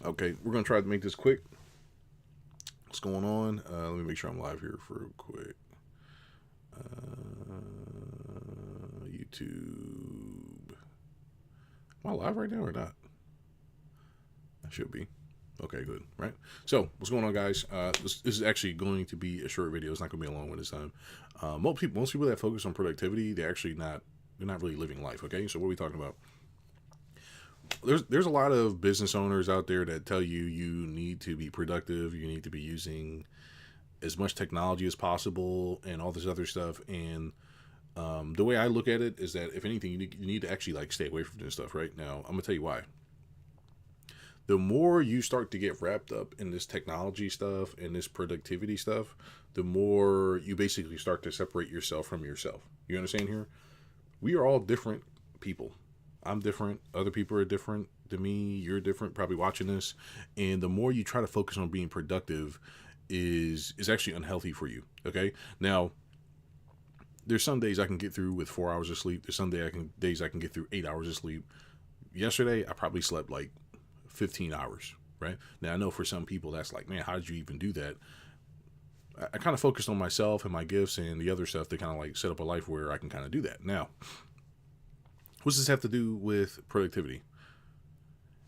Okay, we're gonna try to make this quick. What's going on? Let me make sure I'm live here for real quick. YouTube. Am I live right now or not? I should be. Okay, good. Right. So, what's going on, guys? This is actually going to be a short video. It's not going to be a long one this time. Most people that focus on productivity, they're not really living life. Okay, so what are we talking about? There's a lot of business owners out there that tell you you need to be productive, you need to be using as much technology as possible, and all this other stuff. And the way I look at it is that if anything, you need to actually like stay away from this stuff. Right now, I'm gonna tell you why. The more you start to get wrapped up in this technology stuff and this productivity stuff, the more you basically start to separate yourself from yourself. You understand here? We are all different people. I'm different. Other people are different than me. You're different, probably watching this. And the more you try to focus on being productive is actually unhealthy for you. Okay. Now, there's some days I can get through with 4 hours of sleep. There's some days I can get through 8 hours of sleep. Yesterday, I probably slept like 15 hours. Right. Now, I know for some people that's like, man, how did you even do that? I kind of focused on myself and my gifts and the other stuff to kind of like set up a life where I can kind of do that. Now, what does this have to do with productivity?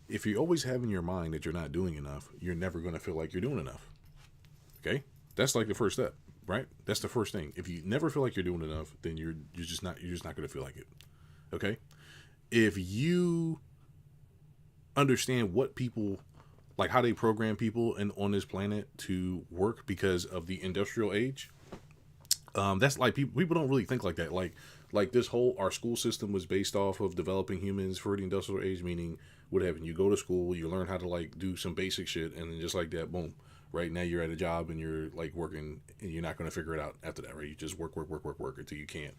If you always have in your mind that you're not doing enough, you're never going to feel like you're doing enough. Okay? That's like the first step, right? That's the first thing. If you never feel like you're doing enough, then you're just not going to feel like it. Okay? If you understand what people like how they program people and on this planet to work because of the industrial age, that's like people don't really think like that. Like this whole our school system was based off of developing humans for the industrial age, meaning what happened? You go to school, you learn how to like do some basic shit, and then just like that, boom. Right now you're at a job and you're like working, and you're not going to figure it out after that, right? You just work until you can't,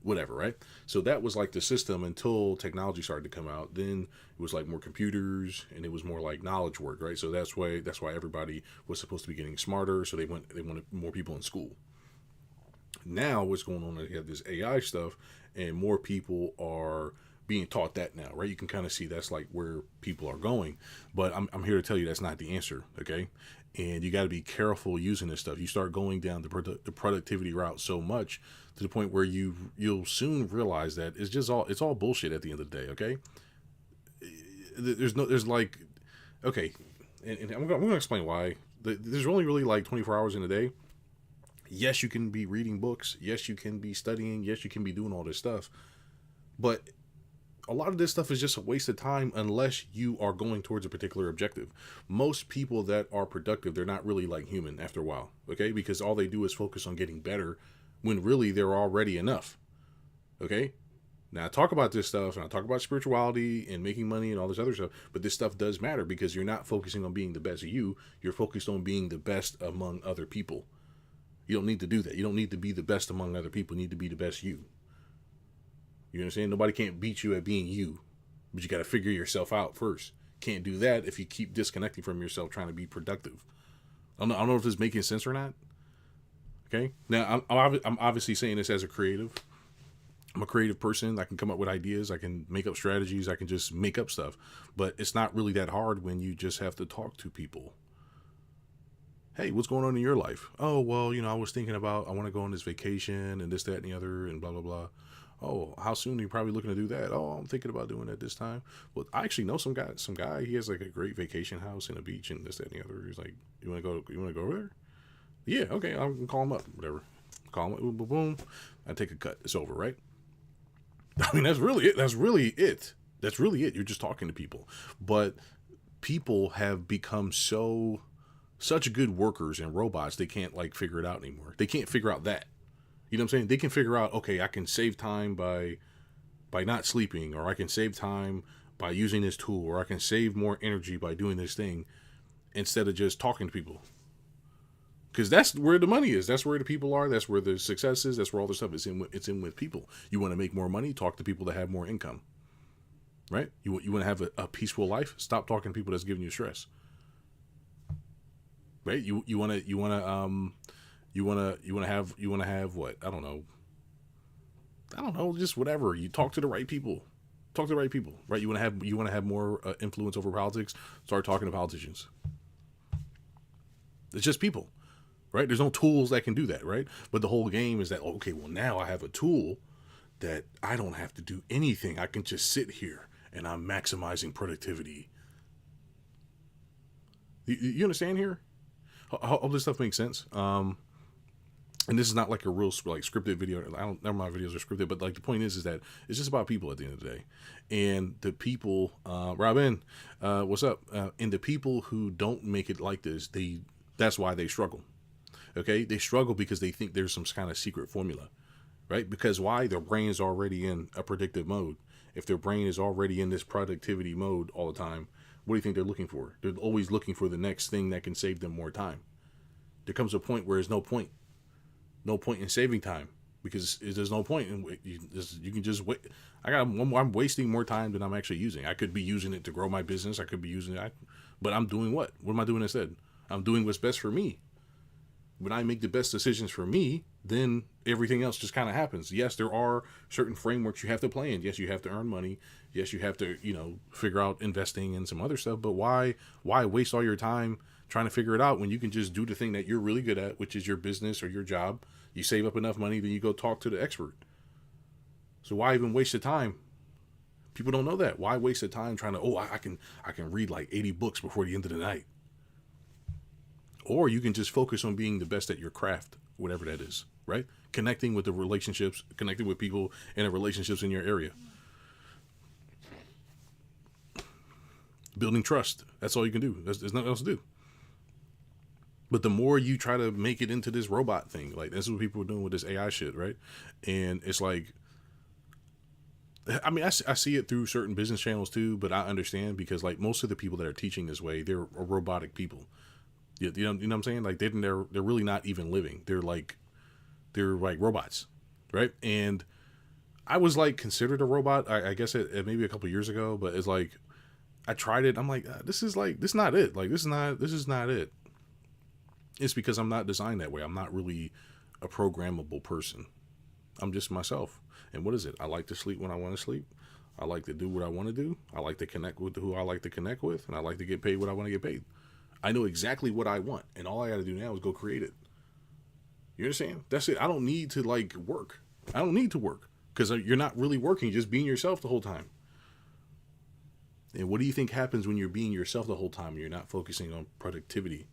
whatever, right? So that was like the system until technology started to come out. Then it was like more computers, and it was more like knowledge work, right? So that's why everybody was supposed to be getting smarter. So they wanted more people in school. Now what's going on is you have this AI stuff, and more people are being taught that now, right? You can kind of see that's like where people are going. But I'm here to tell you that's not the answer, okay? And you got to be careful using this stuff. You start going down the productivity route so much to the point where you'll soon realize that it's all bullshit at the end of the day, okay? There's like, okay, and I'm gonna explain why. There's only really like 24 hours in a day. Yes, you can be reading books. Yes, you can be studying. Yes, you can be doing all this stuff. But a lot of this stuff is just a waste of time unless you are going towards a particular objective. Most people that are productive, they're not really like human after a while, okay? Because all they do is focus on getting better when really they're already enough, okay? Now, I talk about this stuff and I talk about spirituality and making money and all this other stuff, but this stuff does matter because you're not focusing on being the best of you. You're focused on being the best among other people. You don't need to do that. You don't need to be the best among other people. You need to be the best you. You understand? Nobody can't beat you at being you, but you got to figure yourself out first. Can't do that if you keep disconnecting from yourself trying to be productive. I don't know if this is making sense or not. Okay. Now, I'm obviously saying this as a creative. I'm a creative person. I can come up with ideas. I can make up strategies. I can just make up stuff. But it's not really that hard when you just have to talk to people. Hey, what's going on in your life? Oh, well, I was thinking about I want to go on this vacation and this, that, and the other, and blah, blah, blah. Oh, how soon are you probably looking to do that? Oh, I'm thinking about doing that this time. Well, I actually know some guy, he has like a great vacation house and a beach and this, that, and the other. He's like, you want to go over there? Yeah, okay, I can call him up, whatever. Call him up, boom, boom, boom. I take a cut. It's over, right? I mean, that's really it. That's really it. You're just talking to people. But people have become such good workers and robots, they can't like figure it out anymore. They can't figure out that. You know what I'm saying? They can figure out, okay, I can save time by not sleeping, or I can save time by using this tool, or I can save more energy by doing this thing instead of just talking to people. Because that's where the money is. That's where the people are. That's where the success is. That's where all the stuff is in. It's in with people. You want to make more money? Talk to people that have more income, right? You want to have a peaceful life? Stop talking to people that's giving you stress, right? You want to have what? I don't know, just whatever. You talk to the right people. Talk to the right people, right? You want to have more influence over politics. Start talking to politicians. It's just people, right? There's no tools that can do that, right? But the whole game is that, okay, well, now I have a tool that I don't have to do anything. I can just sit here and I'm maximizing productivity. You understand here? All this stuff makes sense. And this is not like a real like scripted video. I don't, none of my videos are scripted, but like the point is that it's just about people at the end of the day. And the people, Robin, what's up? And the people who don't make it like this, that's why they struggle. Okay, they struggle because they think there's some kind of secret formula, right? Because why? Their brain is already in a predictive mode. If their brain is already in this productivity mode all the time, what do you think they're looking for? They're always looking for the next thing that can save them more time. There comes a point where there's no point in saving time, because there's no point in you can just wait. I'm wasting more time than I'm actually using. I could be using it to grow my business. I could be using it, but I'm doing what? What am I doing instead? I'm doing what's best for me. When I make the best decisions for me, then everything else just kind of happens. Yes, there are certain frameworks you have to play in. Yes, you have to earn money. Yes, you have to, figure out investing and some other stuff. But why waste all your time trying to figure it out when you can just do the thing that you're really good at, which is your business or your job? You save up enough money, then you go talk to the expert. So why even waste the time? People don't know that. Why waste the time trying to, I can read like 80 books before the end of the night. Or you can just focus on being the best at your craft, whatever that is, right? Connecting with the relationships, connecting with people and the relationships in your area. Building trust. That's all you can do. There's nothing else to do. But the more you try to make it into this robot thing, like this is what people are doing with this AI shit, right? And it's like, I mean, I see it through certain business channels too, but I understand because like most of the people that are teaching this way, they're robotic people. You know what I'm saying? Like they're really not even living. They're like robots, right? And I was like considered a robot, I guess it maybe a couple years ago, but it's like I tried it. I'm like, this is not it. Like this is not it. It's because I'm not designed that way. I'm not really a programmable person. I'm just myself. And what is it? I like to sleep when I want to sleep. I like to do what I want to do. I like to connect with who I like to connect with, and I like to get paid what I want to get paid. I know exactly what I want, and all I got to do now is go create it. You understand? That's it. I don't need to like work. I don't need to work because you're not really working, you're just being yourself the whole time. And what do you think happens when you're being yourself the whole time and you're not focusing on productivity?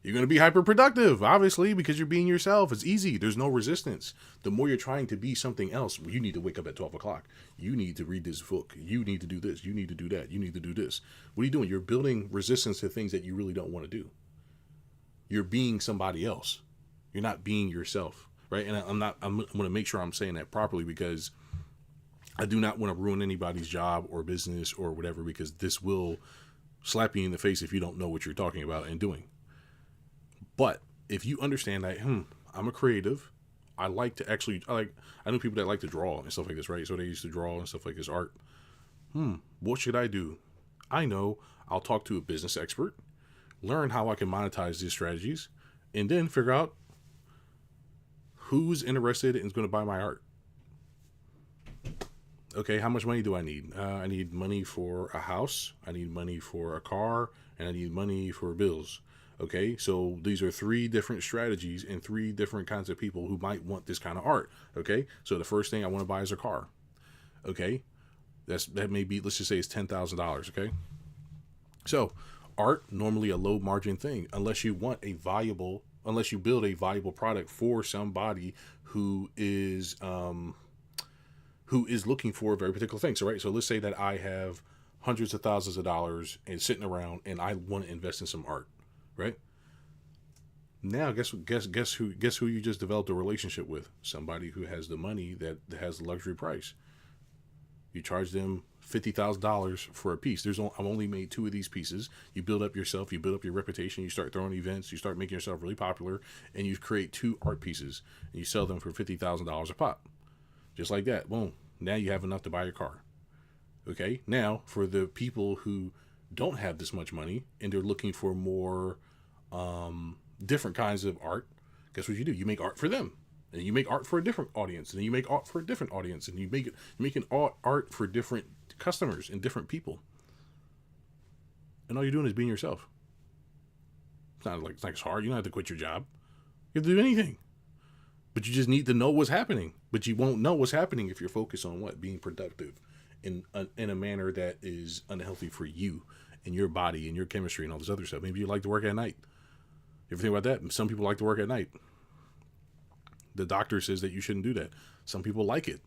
You're going to be hyper productive, obviously, because you're being yourself. It's easy. There's no resistance. The more you're trying to be something else, you need to wake up at 12 o'clock. You need to read this book. You need to do this. You need to do that. You need to do this. What are you doing? You're building resistance to things that you really don't want to do. You're being somebody else. You're not being yourself, right? And I'm going to make sure I'm saying that properly because I do not want to ruin anybody's job or business or whatever, because this will slap you in the face if you don't know what you're talking about and doing. But if you understand that, I'm a creative. I know people that like to draw and stuff like this, right? So they used to draw and stuff like this, art. What should I do? I know I'll talk to a business expert, learn how I can monetize these strategies, and then figure out who's interested and is going to buy my art. Okay, how much money do I need? I need money for a house, I need money for a car, and I need money for bills. Okay, so these are 3 different strategies and 3 different kinds of people who might want this kind of art. Okay, so the first thing I want to buy is a car. Okay, that may be, let's just say it's $10,000. Okay, so art, normally a low margin thing, unless you build a viable product for somebody who is looking for a very particular thing. So right, so let's say that I have hundreds of thousands of dollars and sitting around, and I want to invest in some art. Right? Now, guess who you just developed a relationship with? Somebody who has the money that has the luxury price. You charge them $50,000 for a piece. I've only made 2 of these pieces. You build up yourself, you build up your reputation, you start throwing events, you start making yourself really popular, and you create 2 art pieces, and you sell them for $50,000 a pop. Just like that. Boom. Now you have enough to buy your car. Okay? Now, for the people who don't have this much money and they're looking for more different kinds of art, guess what you do? You make art for them. And you make art for a different audience, and you make art for a different audience, and you're making art for different customers and different people. And all you're doing is being yourself. It's not as hard. You don't have to quit your job. You have to do anything. But you just need to know what's happening. But you won't know what's happening if you're focused on what? Being productive in a manner that is unhealthy for you and your body and your chemistry and all this other stuff. Maybe you like to work at night. You ever think about that? Some people like to work at night. The doctor says that you shouldn't do that. Some people like it.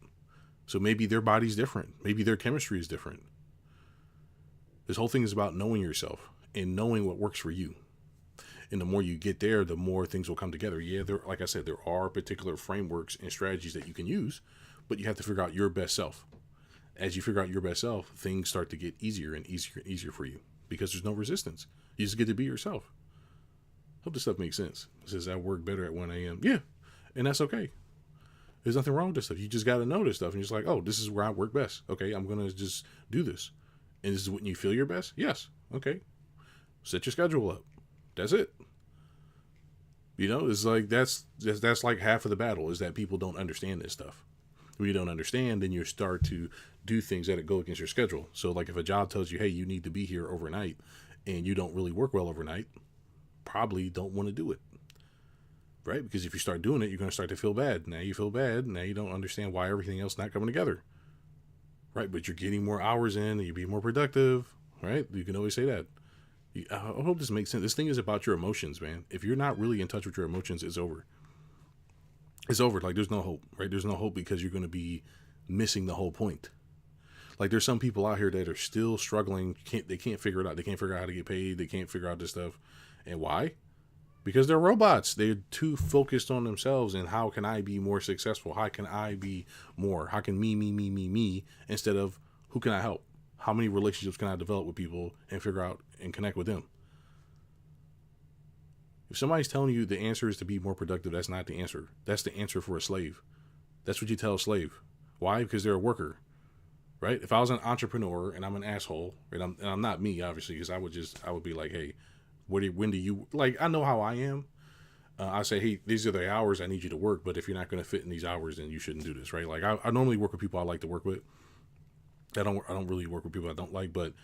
So maybe their body's different. Maybe their chemistry is different. This whole thing is about knowing yourself and knowing what works for you. And the more you get there, the more things will come together. Yeah, like I said, there are particular frameworks and strategies that you can use, but you have to figure out your best self. As you figure out your best self, things start to get easier and easier and easier for you because there's no resistance. You just get to be yourself. Hope this stuff makes sense. It says I work better at 1 a.m. Yeah, and that's okay. There's nothing wrong with this stuff. You just got to know this stuff. And you're just like, oh, this is where I work best. Okay, I'm going to just do this. And this is when you feel your best? Yes. Okay. Set your schedule up. That's it. You know, it's like that's like half of the battle is that people don't understand this stuff. When you don't understand, then you start to do things that go against your schedule. So like if a job tells you, hey, you need to be here overnight and you don't really work well overnight, probably don't want to do it. Right? Because if you start doing it, you're going to start to feel bad. Now you feel bad. Now you don't understand why everything else is not coming together. Right? But you're getting more hours in and you're being more productive. Right? You can always say that. I hope this makes sense. This thing is about your emotions, man. If you're not really in touch with your emotions, it's over. It's over. Like there's no hope, right? There's no hope because you're going to be missing the whole point. Like there's some people out here that are still struggling. They can't figure it out. They can't figure out how to get paid. They can't figure out this stuff. And why? Because they're robots. They're too focused on themselves and how can I be more successful? How can I be more? How can me, instead of who can I help? How many relationships can I develop with people and figure out and connect with them? If somebody's telling you the answer is to be more productive, that's not the answer. That's the answer for a slave. That's what you tell a slave. Why? Because they're a worker, right? If I was an entrepreneur and I'm an asshole, and I'm not me, obviously, because I would be like, hey, when do you, like, I know how I am. I say, hey, these are the hours I need you to work, but if you're not going to fit in these hours, then you shouldn't do this, right? Like I normally work with people I like to work with. I don't really work with people I don't like, but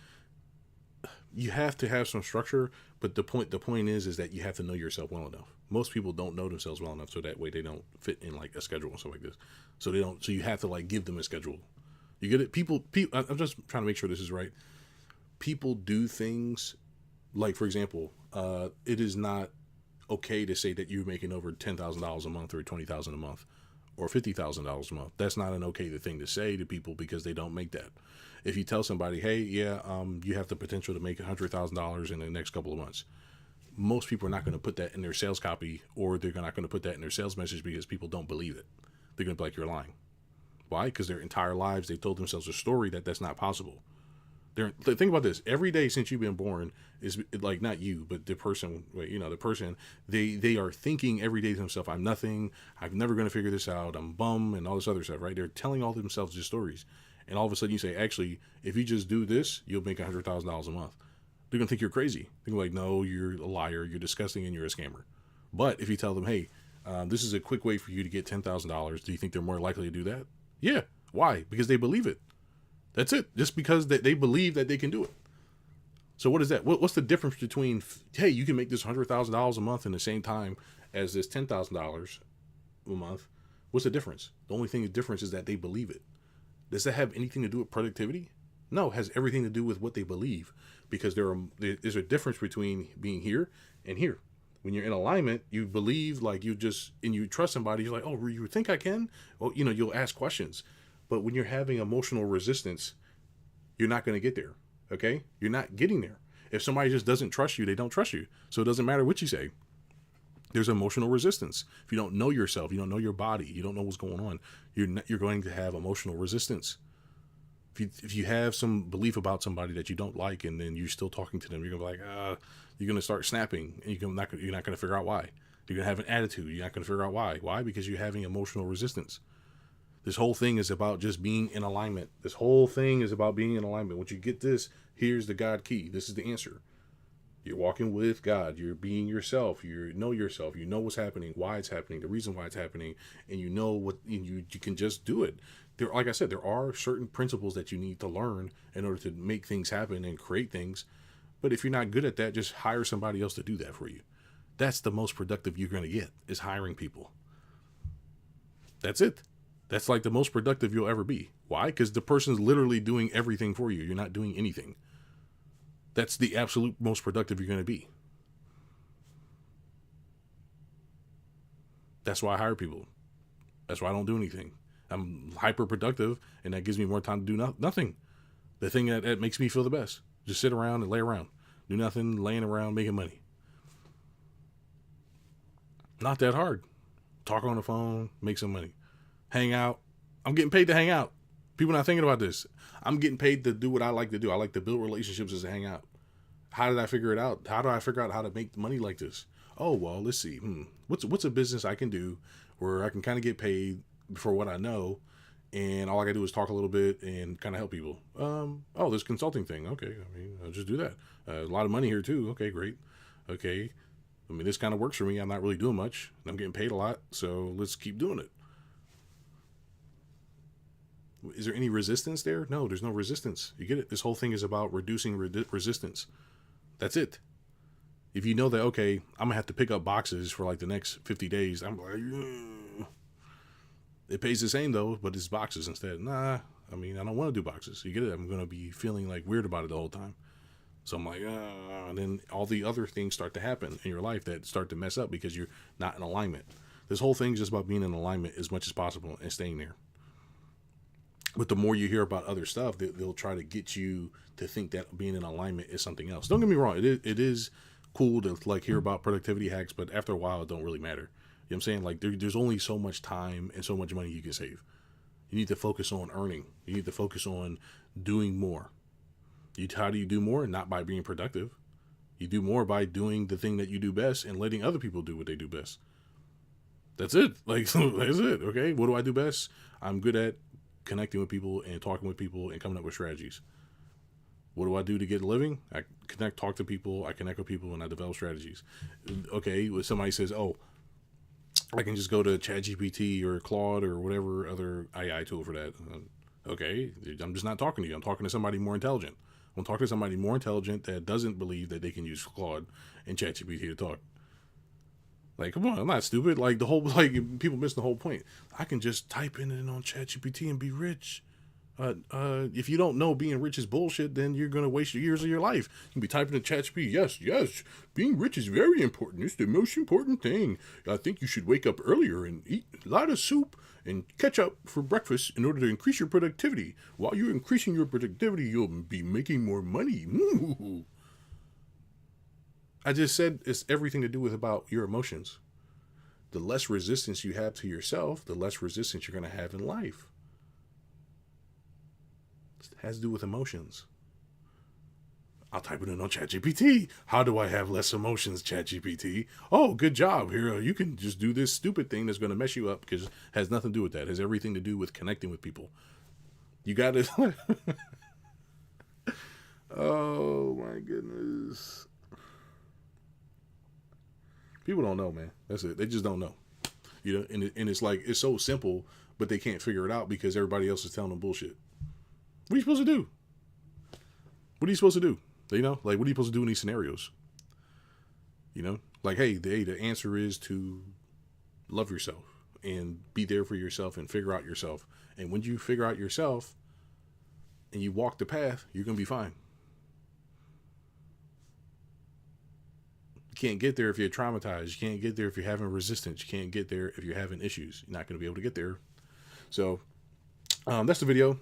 you have to have some structure. But the point is that you have to know yourself well enough. Most people don't know themselves well enough, so that way they don't fit in like a schedule and stuff like this. So you have to like give them a schedule. You get it? People. I'm just trying to make sure this is right. People do things like, for example, it is not okay to say that you're making over $10,000 a month or $20,000 a month or $50,000 a month. That's not an okay thing to say to people because they don't make that. If you tell somebody, hey, yeah, you have the potential to make $100,000 in the next couple of months, most people are not going to put that in their sales copy, or they're not going to put that in their sales message because people don't believe it. They're going to be like, you're lying. Why? Because their entire lives they told themselves a story that that's not possible. Think about this. Every day since you've been born is like, not you, but the person, they are thinking every day to themselves, I'm nothing. I'm never going to figure this out. I'm bum and all this other stuff, right? They're telling all themselves just stories. And all of a sudden you say, actually, if you just do this, you'll make $100,000 a month. They're going to think you're crazy. They're like, no, you're a liar. You're disgusting and you're a scammer. But if you tell them, hey, this is a quick way for you to get $10,000, do you think they're more likely to do that? Yeah. Why? Because they believe it. That's it. Just because they believe that they can do it. So what is that? What's the difference between, hey, you can make this $100,000 a month in the same time as this $10,000 a month? What's the difference? The only thing the difference is that they believe it. Does that have anything to do with productivity? No, it has everything to do with what they believe, because there's a difference between being here and here. When you're in alignment, you believe, like you trust somebody. You're like, oh, you think I can? Well, you'll ask questions. But when you're having emotional resistance, you're not going to get there. Okay? You're not getting there. If somebody just doesn't trust you, they don't trust you. So it doesn't matter what you say. There's emotional resistance. If you don't know yourself, you don't know your body, you don't know what's going on, you're going to have emotional resistance. If you have some belief about somebody that you don't like, and then you're still talking to them, you're going to be like, you're going to start snapping, and you're not going to figure out why. You're going to have an attitude. You're not going to figure out why. Why? Because you're having emotional resistance. This whole thing is about just being in alignment. This whole thing is about being in alignment. Once you get this, here's the God key. This is the answer. You're walking with God. You're being yourself. You know yourself. You know what's happening, why it's happening, the reason why it's happening, and you know what you can just do it. There, like I said, there are certain principles that you need to learn in order to make things happen and create things. But if you're not good at that, just hire somebody else to do that for you. That's the most productive you're going to get, is hiring people. That's it. That's like the most productive you'll ever be. Why? Because the person's literally doing everything for you. You're not doing anything. That's the absolute most productive you're going to be. That's why I hire people. That's why I don't do anything. I'm hyper productive, and that gives me more time to do nothing. The thing that makes me feel the best. Just sit around and lay around. Do nothing, laying around, making money. Not that hard. Talk on the phone, make some money. Hang out. I'm getting paid to hang out. People not thinking about this. I'm getting paid to do what I like to do. I like to build relationships as to hang out. How did I figure it out? How do I figure out how to make money like this? Oh, well, let's see. What's a business I can do where I can kind of get paid for what I know, and all I got to do is talk a little bit and kind of help people. Oh, this consulting thing. Okay, I mean, I'll just do that. A lot of money here too. Okay, great. Okay, I mean, this kind of works for me. I'm not really doing much, and I'm getting paid a lot, so let's keep doing it. Is there any resistance there? No, there's no resistance. You get it? This whole thing is about reducing resistance. That's it. If you know that, okay, I'm going to have to pick up boxes for like the next 50 days, I'm like, ugh. It pays the same though, but it's boxes instead. Nah, I mean, I don't want to do boxes. You get it? I'm going to be feeling like weird about it the whole time. So I'm like, and then all the other things start to happen in your life that start to mess up because you're not in alignment. This whole thing is just about being in alignment as much as possible and staying there. But the more you hear about other stuff, they'll try to get you to think that being in alignment is something else. Don't get me wrong. It is cool to like hear about productivity hacks, but after a while, it don't really matter. You know what I'm saying? Like there's only so much time and so much money you can save. You need to focus on earning. You need to focus on doing more. How do you do more? Not by being productive. You do more by doing the thing that you do best and letting other people do what they do best. That's it. Like, that's it. Okay. What do I do best? I'm good at connecting with people and talking with people and coming up with strategies. What do I do to get a living? I talk to people, I connect with people, and I develop strategies. Okay, when somebody says, oh, I can just go to ChatGPT or Claude or whatever other AI tool for that. Okay, I'm just not talking to you. I'm talking to somebody more intelligent. I'm talking to somebody more intelligent that doesn't believe that they can use Claude and ChatGPT to talk. Like, come on, I'm not stupid. Like, people miss the whole point. I can just type in it on ChatGPT and be rich. If you don't know being rich is bullshit, then you're going to waste years of your life. You can be typing in ChatGPT, yes, being rich is very important. It's the most important thing. I think you should wake up earlier and eat a lot of soup and ketchup for breakfast in order to increase your productivity. While you're increasing your productivity, you'll be making more money. Ooh. I just said it's everything to do with about your emotions. The less resistance you have to yourself, the less resistance you're going to have in life. It has to do with emotions. I'll type it in on ChatGPT. How do I have less emotions, ChatGPT? Oh, good job. Here, you can just do this stupid thing that's going to mess you up because it has nothing to do with that. It has everything to do with connecting with people. You got to... Oh, my goodness. People don't know, man. That's it. They just don't know. You know, and it's like, it's so simple, but they can't figure it out because everybody else is telling them bullshit. What are you supposed to do? What are you supposed to do? You know, like, what are you supposed to do in these scenarios? You know, like, hey, the answer is to love yourself and be there for yourself and figure out yourself. And when you figure out yourself and you walk the path, you're going to be fine. You can't get there if you're traumatized. You can't get there if you're having resistance. You can't get there if you're having issues. You're not going to be able to get there. So that's the video.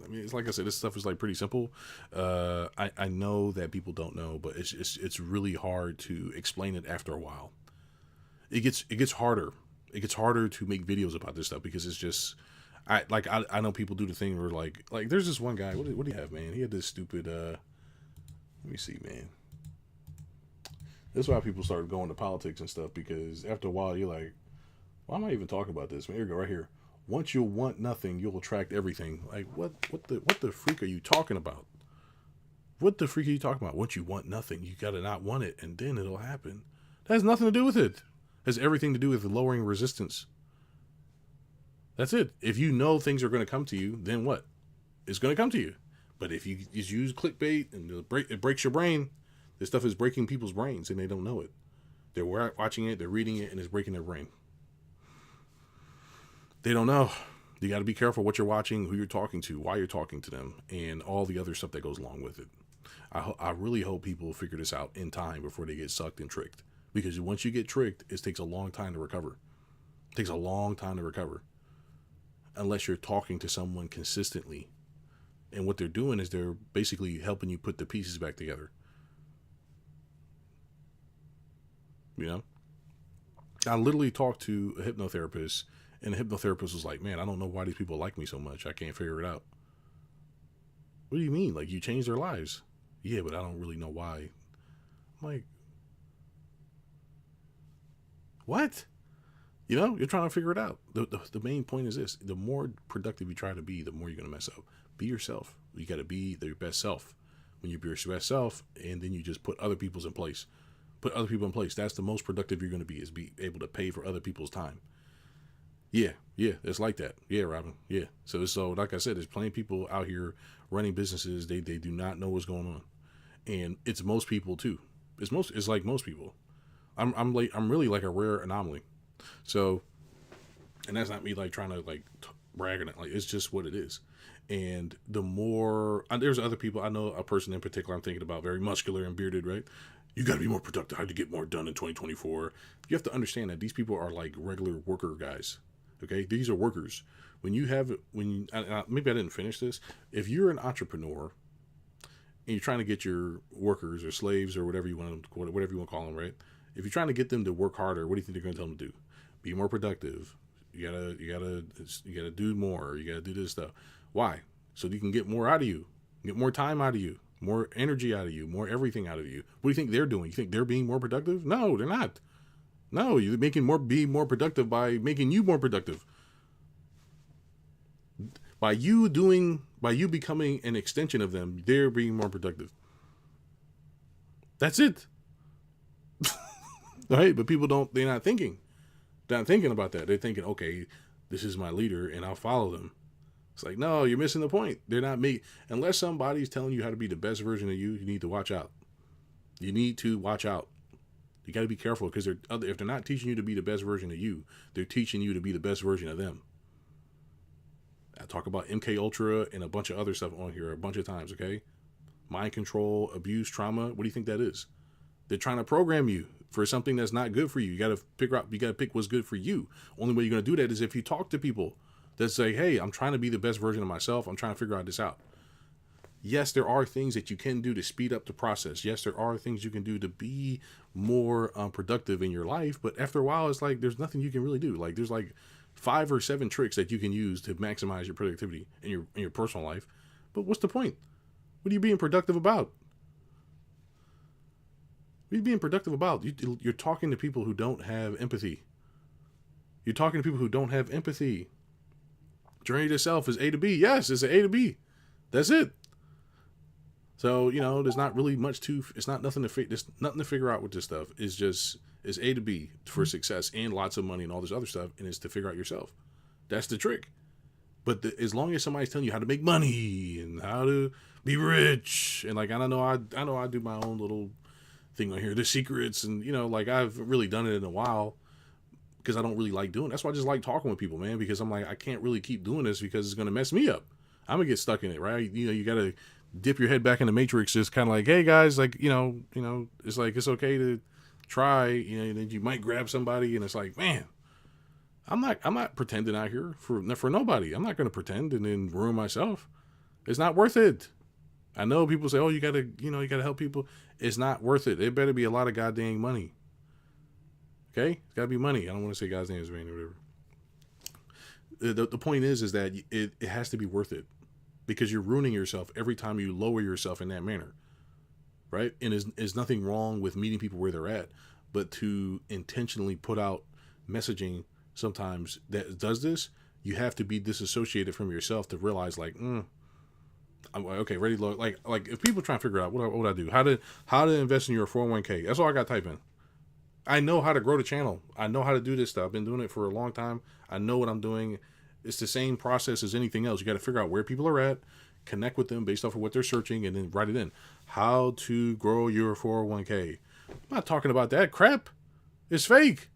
I mean, it's like I said, this stuff is like pretty simple. I know that people don't know, but it's really hard to explain it after a while. It gets harder. It gets harder to make videos about this stuff because it's just, I know people do the thing where like there's this one guy. What do you have, man? He had this stupid. Let me see, man. That's why people started going to politics and stuff because after a while you're like, why am I even talking about this? Man, here you go, right here. Once you want nothing, you'll attract everything. Like what the freak are you talking about? What the freak are you talking about? Once you want nothing, you got to not want it, and then it'll happen. That has nothing to do with it. It has everything to do with lowering resistance. That's it. If you know things are going to come to you, then what? It's going to come to you. But if you just use clickbait and it breaks your brain, this stuff is breaking people's brains and they don't know it. They're watching it, they're reading it, and it's breaking their brain. They don't know. You got to be careful what you're watching, who you're talking to, why you're talking to them, and all the other stuff that goes along with it. I really hope people figure this out in time before they get sucked and tricked. Because once you get tricked, it takes a long time to recover. It takes a long time to recover. Unless you're talking to someone consistently. And what they're doing is they're basically helping you put the pieces back together. You know? I literally talked to a hypnotherapist, and the hypnotherapist was like, man, I don't know why these people like me so much. I can't figure it out. What do you mean? Like, you changed their lives? Yeah, but I don't really know why. I'm like, what? You know, you're trying to figure it out. The main point is this. The more productive you try to be, the more you're going to mess up. Be yourself. You got to be your best self. When you be your best self, and then you just put other people's in place. Put other people in place. That's the most productive you're going to be, is be able to pay for other people's time. Yeah, it's like that. Yeah, Robin. Yeah. So like I said, there's plenty of people out here running businesses. They do not know what's going on. And it's most people too. It's like most people. I'm really like a rare anomaly. So, and that's not me like trying to like brag on it. Like, it's just what it is. And the more, there's other people, I know a person in particular I'm thinking about, very muscular and bearded, right? You got to be more productive. How to get more done in 2024. You have to understand that these people are like regular worker guys. Okay. These are workers. Maybe I didn't finish this. If you're an entrepreneur and you're trying to get your workers or slaves or whatever you want to call them, right? If you're trying to get them to work harder, what do you think they're going to tell them to do? Be more productive. You gotta do more. You gotta do this stuff. Why? So you can get more out of you, get more time out of you, more energy out of you, more everything out of you. What do you think they're doing? You think they're being more productive? No, they're not. No, you're be more productive by making you more productive. By you becoming an extension of them, they're being more productive. That's it. Right? But people they're not thinking. They're not thinking about that. They're thinking, okay, this is my leader and I'll follow them. It's like, no, you're missing the point. They're not unless somebody's telling you how to be the best version of you, you need to watch out. You need to watch out. You got to be careful, because if they're not teaching you to be the best version of you, they're teaching you to be the best version of them. I talk about MK Ultra and a bunch of other stuff on here a bunch of times, okay? Mind control, abuse, trauma. What do you think that is? They're trying to program you for something that's not good for you. You got to pick what's good for you. Only way you're going to do that is if you talk to people that say, hey, I'm trying to be the best version of myself. I'm trying to figure this out. Yes, there are things that you can do to speed up the process. Yes, there are things you can do to be more productive in your life. But after a while, it's like there's nothing you can really do. Like, there's like 5 or 7 tricks that you can use to maximize your productivity in your personal life. But what's the point? What are you being productive about? What are you being productive about? You're talking to people who don't have empathy. You're talking to people who don't have empathy. Journey to self is A to B. Yes, it's an A to B. That's it. So, there's not really much there's nothing to figure out with this stuff. It's A to B for success and lots of money and all this other stuff. And it's to figure out yourself. That's the trick. But as long as somebody's telling you how to make money and how to be rich, and like, I know I do my own little thing on here, the secrets, and like, I've really done it in a while because I don't really like doing it. That's why I just like talking with people, man, because I'm like, I can't really keep doing this because it's going to mess me up. I'm going to get stuck in it, right? You got to dip your head back in the matrix. Just kind of like, hey guys, like, it's like, it's okay to try, and then you might grab somebody and it's like, man, I'm not pretending out here for nobody. I'm not going to pretend and then ruin myself. It's not worth it. I know people say, oh, you gotta help people. It's not worth it. It better be a lot of goddamn money. Okay? It's gotta be money. I don't want to say God's name is vain or whatever. The point is that it has to be worth it, because you're ruining yourself every time you lower yourself in that manner. Right? And there's nothing wrong with meeting people where they're at, but to intentionally put out messaging sometimes that does this, you have to be disassociated from yourself to realize, like, I'm like, okay, ready to look. Like if people try to figure out what I do, how to invest in your 401k. That's all I got to type in. I know how to grow the channel. I know how to do this stuff. I've been doing it for a long time. I know what I'm doing. It's the same process as anything else. You got to figure out where people are at, connect with them based off of what they're searching, and then write it in. How to grow your 401k. I'm not talking about that crap. It's fake.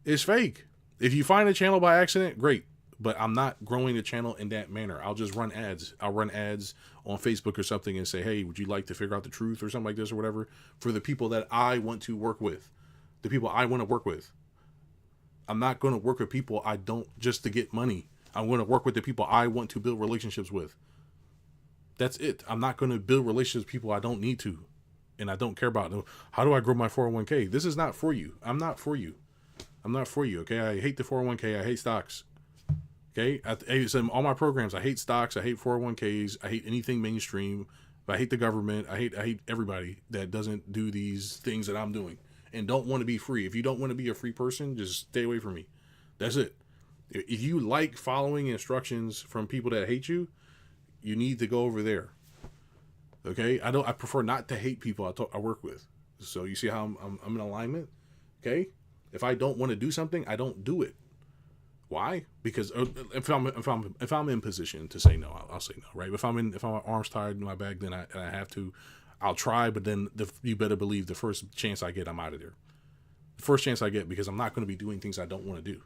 It's fake. If you find a channel by accident, great. But I'm not growing the channel in that manner. I'll just run ads. I'll run ads on Facebook or something and say, hey, would you like to figure out the truth or something like this or whatever for the people that I want to work with, the people I want to work with. I'm not going to work with people I don't just to get money. I'm going to work with the people I want to build relationships with. That's it. I'm not going to build relationships with people I don't need to and I don't care about. How do I grow my 401k? This is not for you. I'm not for you. I'm not for you, okay? I hate the 401k. I hate stocks. Okay? All my programs, I hate stocks. I hate 401ks. I hate anything mainstream. I hate the government. I hate everybody that doesn't do these things that I'm doing and don't want to be free. If you don't want to be a free person, just stay away from me. That's it. If you like following instructions from people that hate you, you need to go over there. Okay? I prefer not to hate people I work with. So you see how I'm in alignment? Okay? If I don't want to do something, I don't do it. Why? Because if I'm in position to say no, I'll say no, right? If I'm arms tied in my back, then I have to. I'll try, but then you better believe the first chance I get, I'm out of there. The first chance I get, because I'm not going to be doing things I don't want to do.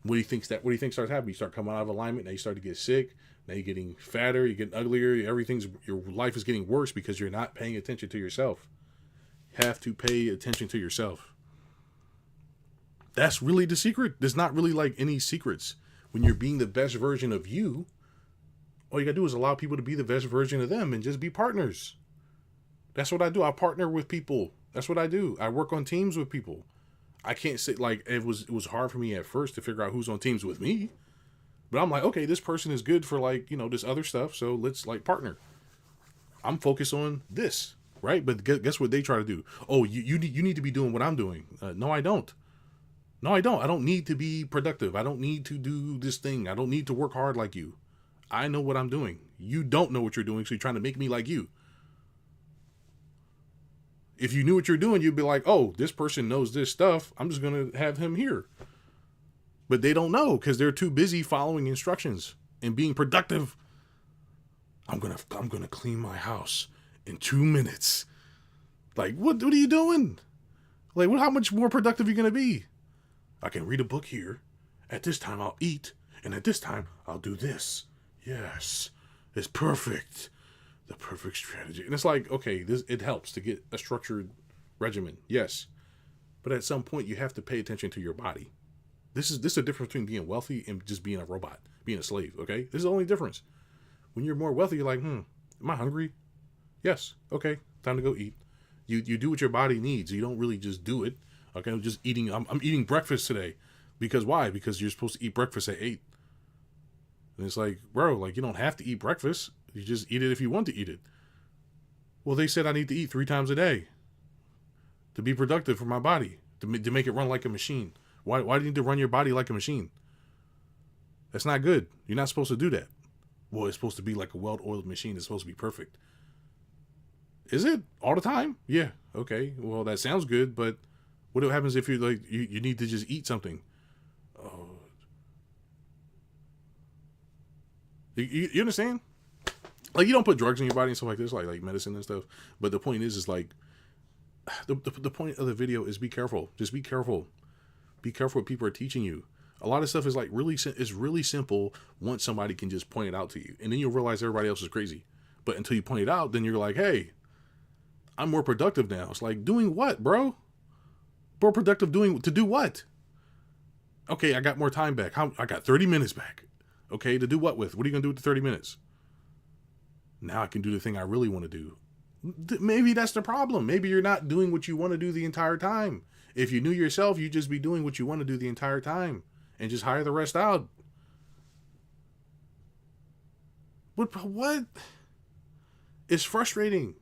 What do you think starts happening? You start coming out of alignment. Now you start to get sick. Now you're getting fatter. You're getting uglier. Your life is getting worse because you're not paying attention to yourself. You have to pay attention to yourself. That's really the secret. There's not really like any secrets. When you're being the best version of you, all you gotta do is allow people to be the best version of them and just be partners. That's what I do. I partner with people. That's what I do. I work on teams with people. I can't say like it was hard for me at first to figure out who's on teams with me. But I'm like, okay, this person is good for like, this other stuff. So let's like partner. I'm focused on this, right? But guess what they try to do? Oh, you need to be doing what I'm doing. No, I don't. No, I don't. I don't need to be productive. I don't need to do this thing. I don't need to work hard like you. I know what I'm doing. You don't know what you're doing, so you're trying to make me like you. If you knew what you're doing, you'd be like, oh, this person knows this stuff. I'm just going to have him here. But they don't know because they're too busy following instructions and being productive. I'm gonna clean my house in 2 minutes. Like, what are you doing? Like, how much more productive are you going to be? I can read a book here. At this time, I'll eat. And at this time, I'll do this. Yes. It's perfect. The perfect strategy. And it's like, okay, it helps to get a structured regimen. Yes. But at some point, you have to pay attention to your body. This is the difference between being wealthy and just being a robot, being a slave, okay? This is the only difference. When you're more wealthy, you're like, am I hungry? Yes. Okay. Time to go eat. You do what your body needs. You don't really just do it. Okay, I'm just eating. I'm eating breakfast today. Because why? Because you're supposed to eat breakfast at 8. And it's like, bro, like you don't have to eat breakfast. You just eat it if you want to eat it. Well, they said I need to eat 3 times a day to be productive for my body, to make it run like a machine. Why do you need to run your body like a machine? That's not good. You're not supposed to do that. Well, it's supposed to be like a well-oiled machine. It's supposed to be perfect. Is it all the time? Yeah. Okay. Well, that sounds good, but what happens if you need to just eat something? Oh. You understand? Like you don't put drugs in your body and stuff like this, like medicine and stuff. But the point is like the point of the video is be careful. Just be careful. Be careful what people are teaching you. A lot of stuff is like it's really simple once somebody can just point it out to you, and then you'll realize everybody else is crazy. But until you point it out, then you're like, hey, I'm more productive now. It's like doing what, bro? More productive to do what? Okay, I got more time back. I got 30 minutes back. Okay, to do what with? What are you going to do with the 30 minutes? Now I can do the thing I really want to do. Maybe that's the problem. Maybe you're not doing what you want to do the entire time. If you knew yourself, you'd just be doing what you want to do the entire time and just hire the rest out. What? It's frustrating.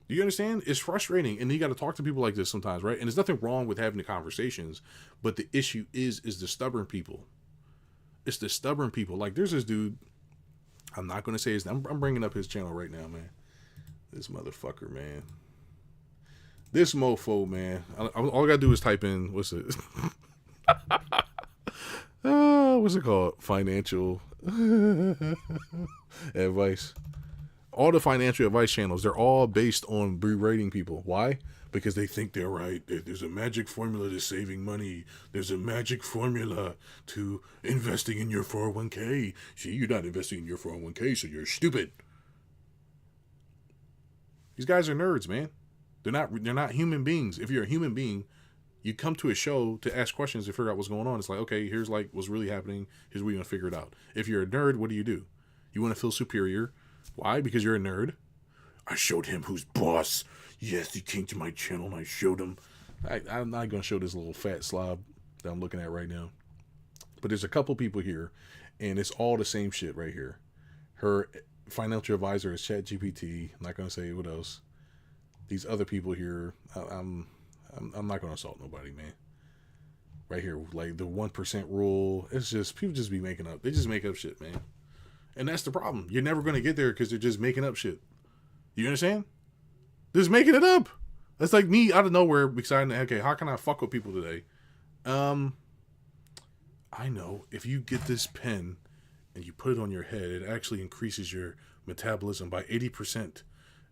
Do you understand? It's frustrating. And you got to talk to people like this sometimes, right? And there's nothing wrong with having the conversations, but the issue is the stubborn people. It's the stubborn people. Like there's this dude, I'm not going to say his name. I'm bringing up his channel right now, man. This motherfucker, man. This mofo, man. All I got to do is type in, what's it? What's it called? Financial advice. All the financial advice channels, they're all based on berating people. Why? Because they think they're right. There's a magic formula to saving money. There's a magic formula to investing in your 401k. See, you're not investing in your 401k, so you're stupid. These guys are nerds, man. They're not human beings. If you're a human being, you come to a show to ask questions to figure out what's going on. It's like, okay, here's like what's really happening. Here's what you're going to figure it out. If you're a nerd, what do? You want to feel superior. Why? Because you're a nerd. I showed him who's boss. Yes, he came to my channel and I showed him. I'm not going to show this little fat slob that I'm looking at right now. But there's a couple people here, and it's all the same shit right here. Her financial advisor is ChatGPT. I'm not going to say what else. These other people here, I'm not going to assault nobody, man. Right here, like the 1% rule. It's just, people just be making up. They just make up shit, man. And that's the problem. You're never going to get there because they're just making up shit. You understand? Just making it up. That's like me out of nowhere deciding, okay, how can I fuck with people today? I know if you get this pen and you put it on your head, it actually increases your metabolism by 80%.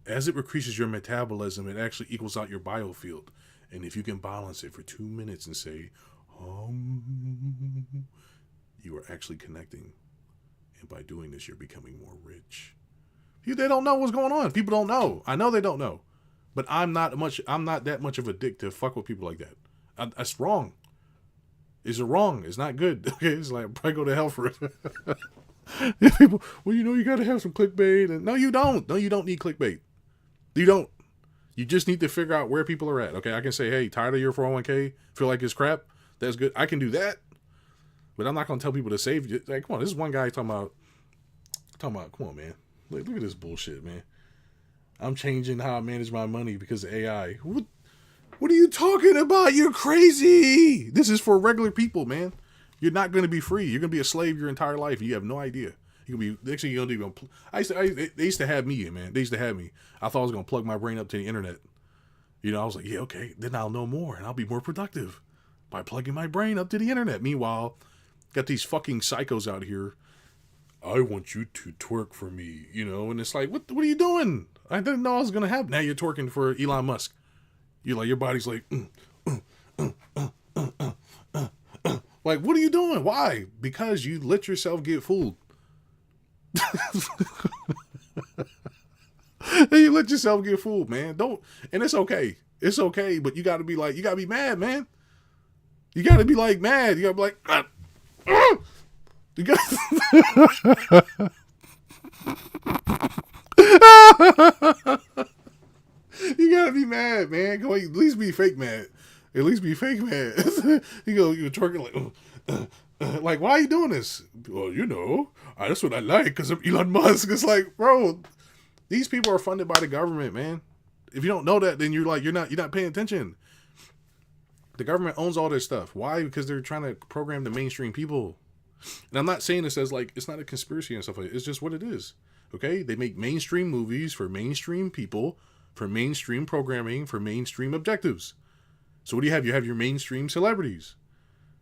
As it increases your metabolism, it actually equals out your biofield. And if you can balance it for 2 minutes and say, you are actually connecting. And by doing this, you're becoming more rich. They don't know what's going on. People don't know. I know they don't know. But I'm not that much of a dick to fuck with people like that. That's wrong. It's wrong. It's not good. Okay, it's like, probably go to hell for it. People, well, you got to have some clickbait. And no, you don't. No, you don't need clickbait. You don't. You just need to figure out where people are at. Okay, I can say, hey, tired of your 401k? Feel like it's crap? That's good. I can do that. But I'm not going to tell people to save you. Like, come on, this is one guy talking about, come on, man. Look at this bullshit, man. I'm changing how I manage my money because of AI. What are you talking about? You're crazy. This is for regular people, man. You're not going to be free. You're going to be a slave your entire life. You have no idea. You can be, next thing you don't even, they used to have me, man. They used to have me. I thought I was going to plug my brain up to the internet. I was like, yeah, okay. Then I'll know more and I'll be more productive by plugging my brain up to the internet. Meanwhile, got these fucking psychos out here. I want you to twerk for me, and it's like, what are you doing? I didn't know I was going to happen. Now you're twerking for Elon Musk. You're like, your body's like, like, what are you doing? Why? Because you let yourself get fooled. You let yourself get fooled, man. And it's okay. It's okay, but you got to be mad, man. You got to be like mad. You got to be like, you got you gotta be mad, man. Go at least be fake mad. At least be fake mad. You're twerking like, why are you doing this? Well, that's what I like because of Elon Musk. It's like, bro, these people are funded by the government, man. If you don't know that, then you're not paying attention. The government owns all this stuff. Why? Because they're trying to program the mainstream people. And I'm not saying this as like, it's not a conspiracy and stuff like that. It's just what it is. Okay? They make mainstream movies for mainstream people, for mainstream programming, for mainstream objectives. So what do you have? You have your mainstream celebrities.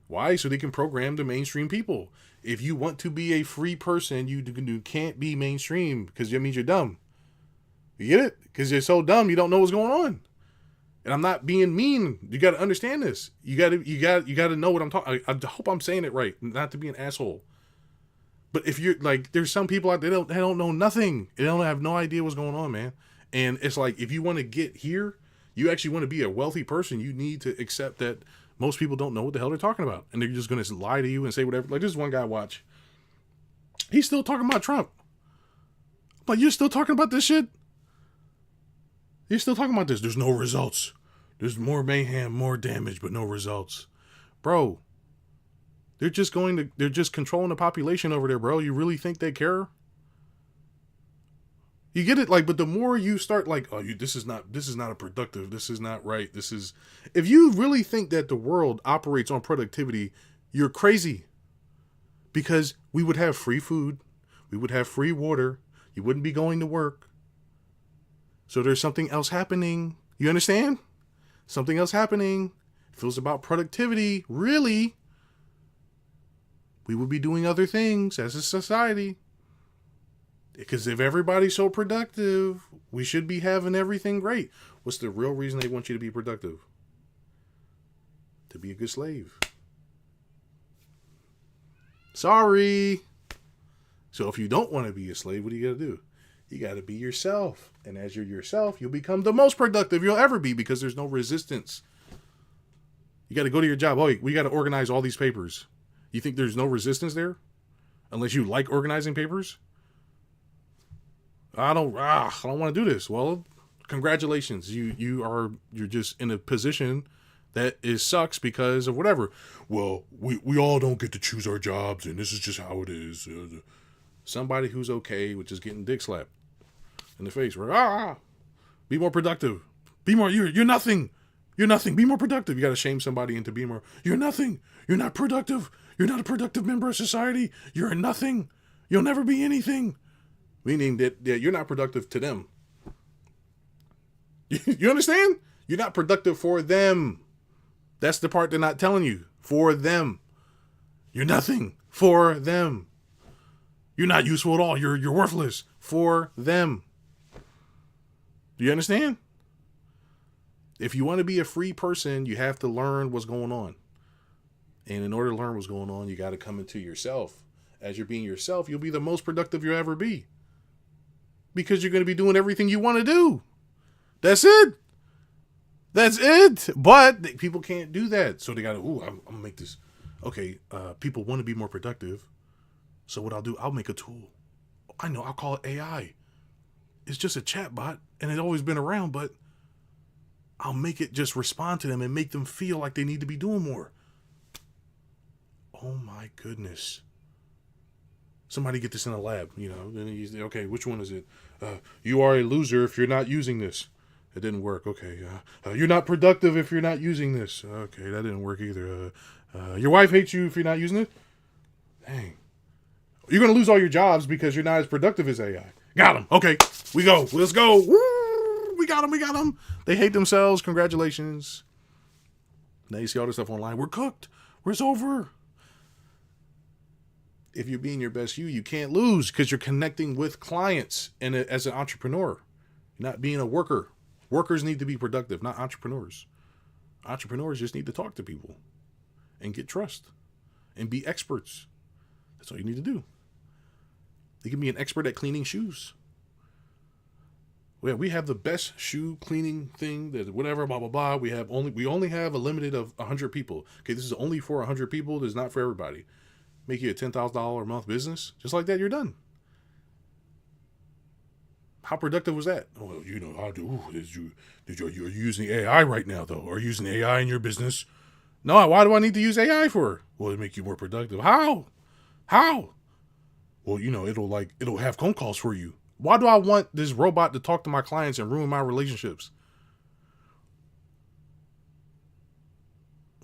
Why? So they can program the mainstream people. If you want to be a free person, you can't be mainstream because that means you're dumb. You get it? Because you're so dumb, you don't know what's going on. And I'm not being mean. You got to understand this. You got to know what I'm talking. I hope I'm saying it right, not to be an asshole. But if you're like, there's some people out there they don't know nothing. They don't have no idea what's going on, man. And it's like, if you want to get here, you actually want to be a wealthy person, you need to accept that most people don't know what the hell they're talking about, and they're just going to lie to you and say whatever. Like this one guy, watch. He's still talking about Trump. But you're still talking about this shit? You're still talking about this. There's no results. There's more mayhem, more damage, but no results. Bro, they're just controlling the population over there, bro. You really think they care? You get it? Like, but the more you start like, this is not a productive, this is not right. If you really think that the world operates on productivity, you're crazy. Because we would have free food. We would have free water. You wouldn't be going to work. So there's something else happening. You understand? Something else happening. If it was about productivity, really, we would be doing other things as a society. Because if everybody's so productive, we should be having everything great. What's the real reason they want you to be productive? To be a good slave. Sorry. So if you don't want to be a slave, what do you got to do? You got to be yourself. And as you're yourself, you'll become the most productive you'll ever be because there's no resistance. You got to go to your job. Oh, we got to organize all these papers. You think there's no resistance there? Unless you like organizing papers? I don't want to do this. Well, congratulations. You're just in a position that sucks because of whatever. Well, we all don't get to choose our jobs, and this is just how it is. Somebody who's okay with just getting dick slapped in the face. Right? Be more productive. Be more. You're nothing. You're nothing. Be more productive. You got to shame somebody into being more. You're nothing. You're not productive. You're not a productive member of society. You're a nothing. You'll never be anything. Meaning that you're not productive to them. You understand? You're not productive for them. That's the part they're not telling you. For them. You're nothing. For them. You're not useful at all. You're worthless. For them. Do you understand? If you want to be a free person, you have to learn what's going on. And in order to learn what's going on, you got to come into yourself. As you're being yourself, you'll be the most productive you'll ever be. Because you're going to be doing everything you want to do. That's it. That's it. But people can't do that. So they got to, I'm going to make this. Okay, people want to be more productive. So what I'll do, I'll make a tool. I know, I'll call it AI. It's just a chat bot, and it's always been around, but I'll make it just respond to them and make them feel like they need to be doing more. Oh my goodness. Somebody get this in a lab, then you say, okay, which one is it? You are a loser if you're not using this. It didn't work. Okay. You're not productive if you're not using this. Okay, that didn't work either. Your wife hates you if you're not using it. Dang. You're going to lose all your jobs because you're not as productive as AI. Got him. Okay, we go. Let's go. Woo! We got him. They hate themselves. Congratulations. Now you see all this stuff online. We're cooked. It's over. If you're being your best you can't lose because you're connecting with clients and as an entrepreneur. You're not being a worker. Workers need to be productive, not entrepreneurs. Entrepreneurs just need to talk to people and get trust and be experts. That's all you need to do. You can be an expert at cleaning shoes. We have the best shoe cleaning thing that whatever, blah, blah, blah. We only have a limited of 100 people. Okay, this is only for 100 people. This is not for everybody. Make you a $10,000 a month business. Just like that, you're done. How productive was that? Well, how do you're using AI right now though? Are you using AI in your business? No, why do I need to use AI for? Well, to make you more productive. How? Well, it'll have phone calls for you. Why do I want this robot to talk to my clients and ruin my relationships?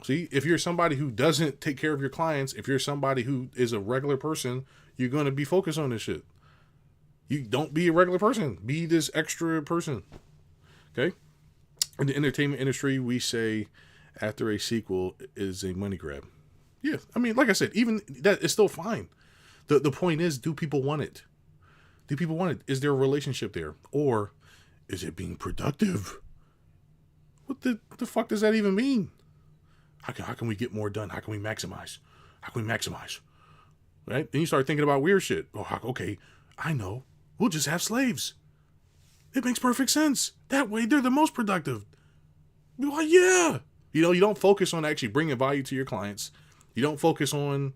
See, if you're somebody who doesn't take care of your clients, if you're somebody who is a regular person, you're going to be focused on this shit. You don't be a regular person. Be this extra person. Okay? In the entertainment industry, we say after a sequel is a money grab. Yeah, I mean, like I said, even that is still fine. The point is, do people want it? Do people want it? Is there a relationship there? Or is it being productive? What the fuck does that even mean? How can we get more done? How can we maximize? Right? Then you start thinking about weird shit. Oh, okay, I know. We'll just have slaves. It makes perfect sense. That way they're the most productive. Well, yeah. You don't focus on actually bringing value to your clients. You don't focus on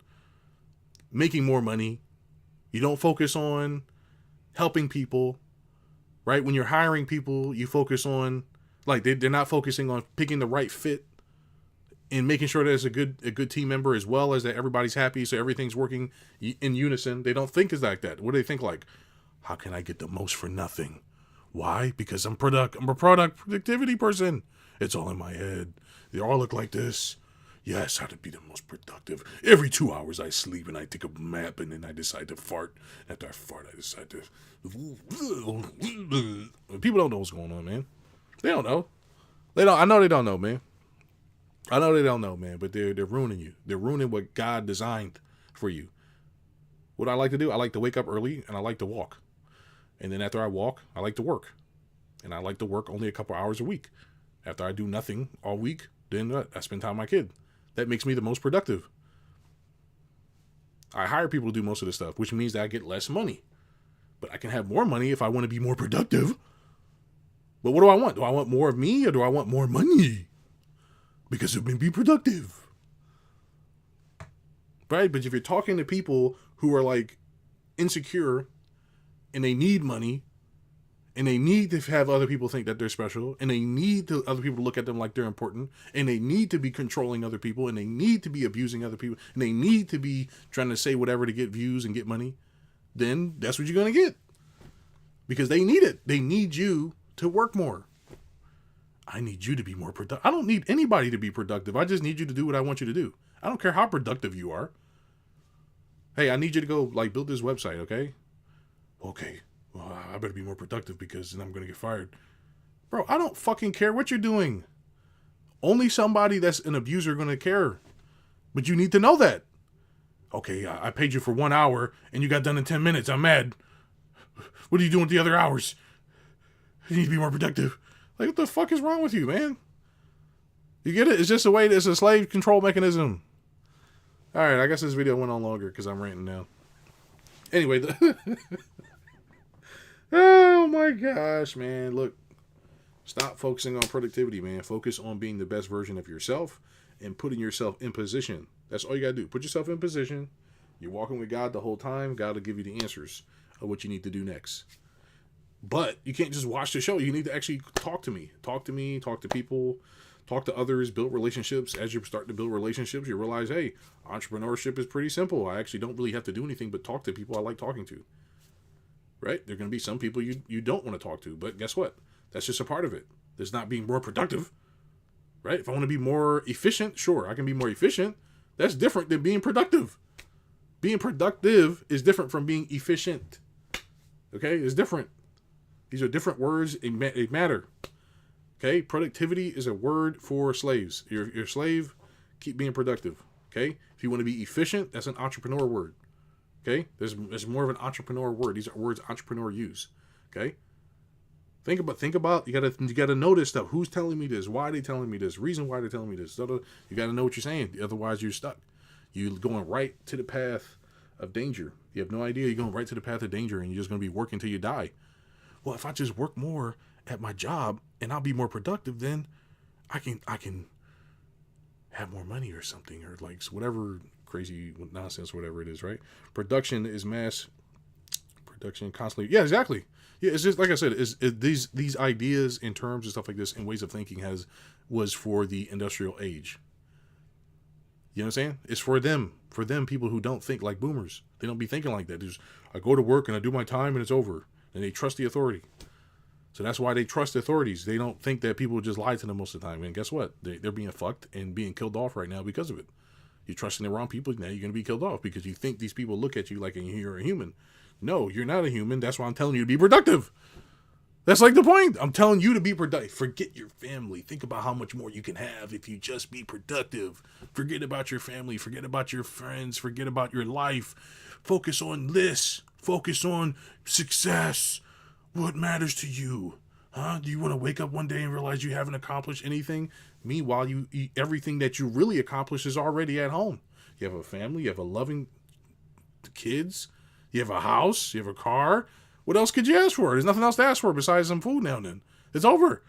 making more money. You don't focus on helping people, right? When you're hiring people, you focus on, like, they're not focusing on picking the right fit and making sure that it's a good team member as well as that everybody's happy so everything's working in unison. They don't think it's like that. What do they think like? How can I get the most for nothing? Why? Because I'm a productivity person. It's all in my head. They all look like this. Yes, how to be the most productive. Every 2 hours I sleep and I take a nap and then I decide to fart. After I fart, I decide to. People don't know what's going on, man. They don't know. They don't. I know they don't know, man. I know they don't know, man. But they're ruining you. They're ruining what God designed for you. What I like to do, I like to wake up early and I like to walk. And then after I walk, I like to work. And I like to work only a couple hours a week. After I do nothing all week, then I spend time with my kid. That makes me the most productive. I hire people to do most of this stuff, which means that I get less money. But I can have more money if I want to be more productive. But what do I want? Do I want more of me or do I want more money? Because it would be productive. Right? But if you're talking to people who are like insecure and they need money and they need to have other people think that they're special and they need other people to look at them like they're important and they need to be controlling other people and they need to be abusing other people and they need to be trying to say whatever to get views and get money, then that's what you're going to get. Because they need it. They need you to work more. I need you to be more productive. I don't need anybody to be productive. I just need you to do what I want you to do. I don't care how productive you are. Hey, I need you to go like build this website, okay? Okay. Well, I better be more productive because then I'm going to get fired. Bro, I don't fucking care what you're doing. Only somebody that's an abuser going to care. But you need to know that. Okay, I paid you for 1 hour and you got done in 10 minutes. I'm mad. What are you doing with the other hours? You need to be more productive. Like, what the fuck is wrong with you, man? You get it? It's just a way, it's a slave control mechanism. All right, I guess this video went on longer because I'm ranting now. Anyway, oh my gosh, man. Look, stop focusing on productivity, man. Focus on being the best version of yourself and putting yourself in position. That's all you got to do. Put yourself in position. You're walking with God the whole time. God will give you the answers of what you need to do next. But you can't just watch the show. You need to actually talk to me. Talk to me. Talk to people. Talk to others. Build relationships. As you start to build relationships, you realize, hey, entrepreneurship is pretty simple. I actually don't really have to do anything but talk to people I like talking to. Right? There are going to be some people you don't want to talk to. But guess what? That's just a part of it. There's not being more productive. Right? If I want to be more efficient, sure, I can be more efficient. That's different than being productive. Being productive is different from being efficient. Okay? It's different. These are different words. They matter. Okay? Productivity is a word for slaves. You're a slave, keep being productive. Okay? If you want to be efficient, that's an entrepreneur word. Okay? There's more of an entrepreneur word. These are words entrepreneur use. Okay? Think about you gotta notice stuff. Who's telling me this? Why are they telling me this? Reason why they're telling me this. You gotta know what you're saying. Otherwise you're stuck. You're going right to the path of danger. You have no idea you're going right to the path of danger and you're just gonna be working till you die. Well, if I just work more at my job and I'll be more productive, then I can have more money or something, or like whatever crazy nonsense, whatever it is, right? Production is mass production constantly. Yeah, exactly. Yeah, it's just like I said, these ideas and terms and stuff like this and ways of thinking was for the industrial age. You know what I'm saying? It's for them people who don't think like boomers. They don't be thinking like that. I go to work and I do my time and it's over. And they trust the authority. So that's why they trust authorities. They don't think that people just lie to them most of the time. And guess what? They're being fucked and being killed off right now because of it. You're trusting the wrong people. Now you're going to be killed off because you think these people look at you like you're a human. No, you're not a human. That's why I'm telling you to be productive. That's like the point. I'm telling you to be productive. Forget your family. Think about how much more you can have if you just be productive. Forget about your family. Forget about your friends. Forget about your life. Focus on this. Focus on success. What matters to you? Huh? Do you want to wake up one day and realize you haven't accomplished anything? Meanwhile, everything that you really accomplished is already at home. You have a family. You have a loving kids. You have a house. You have a car. What else could you ask for? There's nothing else to ask for besides some food now and then. It's over.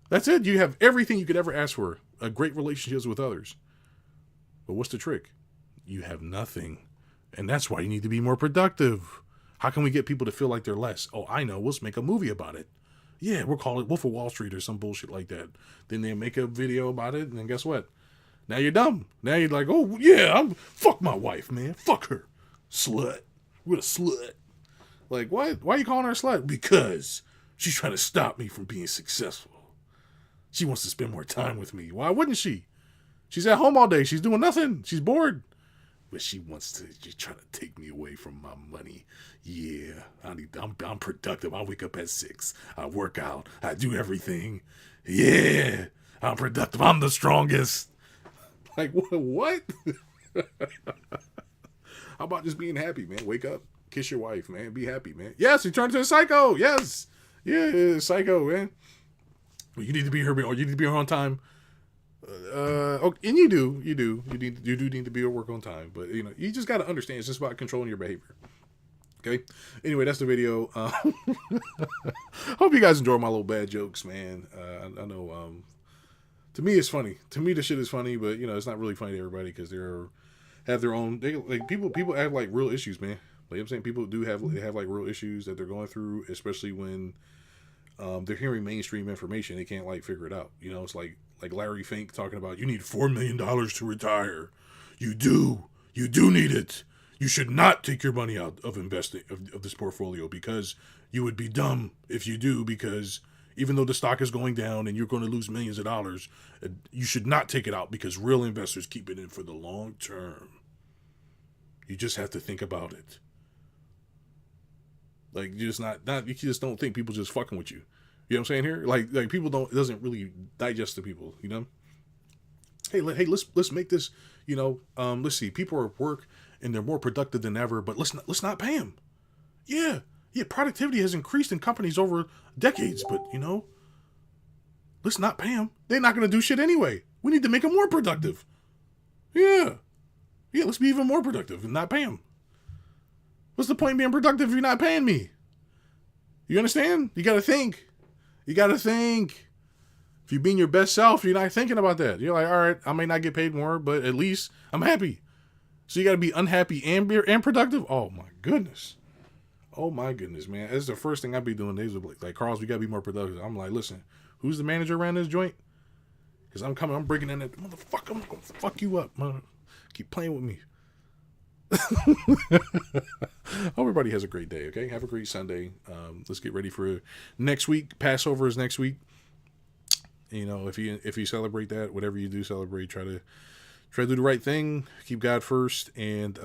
That's it. You have everything you could ever ask for. A great relationships with others. But what's the trick? You have nothing. And that's why you need to be more productive. How can we get people to feel like they're less? Oh, I know. Let's make a movie about it. Yeah, we'll call it Wolf of Wall Street or some bullshit like that. Then they make a video about it, and then guess what? Now you're dumb. Now you're like, oh, yeah, fuck my wife, man. Fuck her. Slut. What a slut. Like, why are you calling her a slut? Because she's trying to stop me from being successful. She wants to spend more time with me. Why wouldn't she? She's at home all day. She's doing nothing. She's bored. But she wants to, she's trying to take me away from my money. Yeah, I'm productive. I wake up at 6. I work out. I do everything. Yeah, I'm productive. I'm the strongest. Like, what? How about just being happy, man? Wake up, kiss your wife, man. Be happy, man. Yes, you turn into a psycho. Yes. Yeah, psycho, man. You need to be here, or you need to be here on time. And you do need to be at work on time, but you know, you just got to understand it's just about controlling your behavior. Okay. Anyway, that's the video. Hope you guys enjoy my little bad jokes, man. I know. To me, it's funny. To me, the shit is funny, but you know, it's not really funny to everybody because have their own. They like people have like real issues, man. Like I'm saying, people do have like real issues that they're going through, especially when they're hearing mainstream information. They can't like figure it out. You know, it's like Larry Fink talking about you need $4 million to retire. You do need it. You should not take your money out of investing of this portfolio because you would be dumb if you do, because even though the stock is going down and you're going to lose millions of dollars, you should not take it out because real investors keep it in for the long term. You just have to think about it. Like you just don't think people just fucking with you. You know what I'm saying here? Like people don't, it doesn't really digest to people, you know? Hey, let's make this, you know, let's see, people are at work and they're more productive than ever, but let's not pay them. Yeah, productivity has increased in companies over decades, but you know, let's not pay them. They're not going to do shit anyway. We need to make them more productive. Yeah, let's be even more productive and not pay them. What's the point in being productive if you're not paying me? You understand? You got to think. If you're being your best self, you're not thinking about that. You're like, all right, I may not get paid more, but at least I'm happy. So you got to be unhappy and productive? Oh, my goodness. Man. That's the first thing I'd be doing. Days like, Carlos, we got to be more productive. I'm like, listen, who's the manager around this joint? Because I'm breaking in that motherfucker. I'm going to fuck you up, man. Keep playing with me. Hope everybody has a great day. Okay, have a great Sunday. Let's get ready for next week. Passover is next week. You know, if you celebrate that, whatever you do celebrate, try to do the right thing. Keep God first, and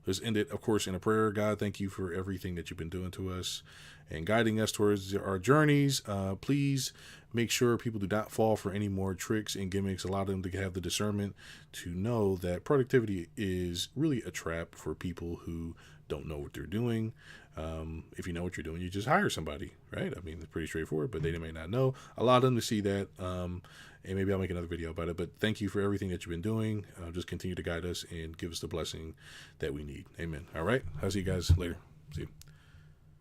let's end it, of course, in a prayer. God, thank you for everything that you've been doing to us and guiding us towards our journeys. Please make sure people do not fall for any more tricks and gimmicks. Allow them to have the discernment to know that productivity is really a trap for people who don't know what they're doing. If you know what you're doing, you just hire somebody, right? I mean, it's pretty straightforward, but they may not know. Allow them to see that, and maybe I'll make another video about it. But thank you for everything that you've been doing. Just continue to guide us and give us the blessing that we need. Amen. All right. I'll see you guys later. See you.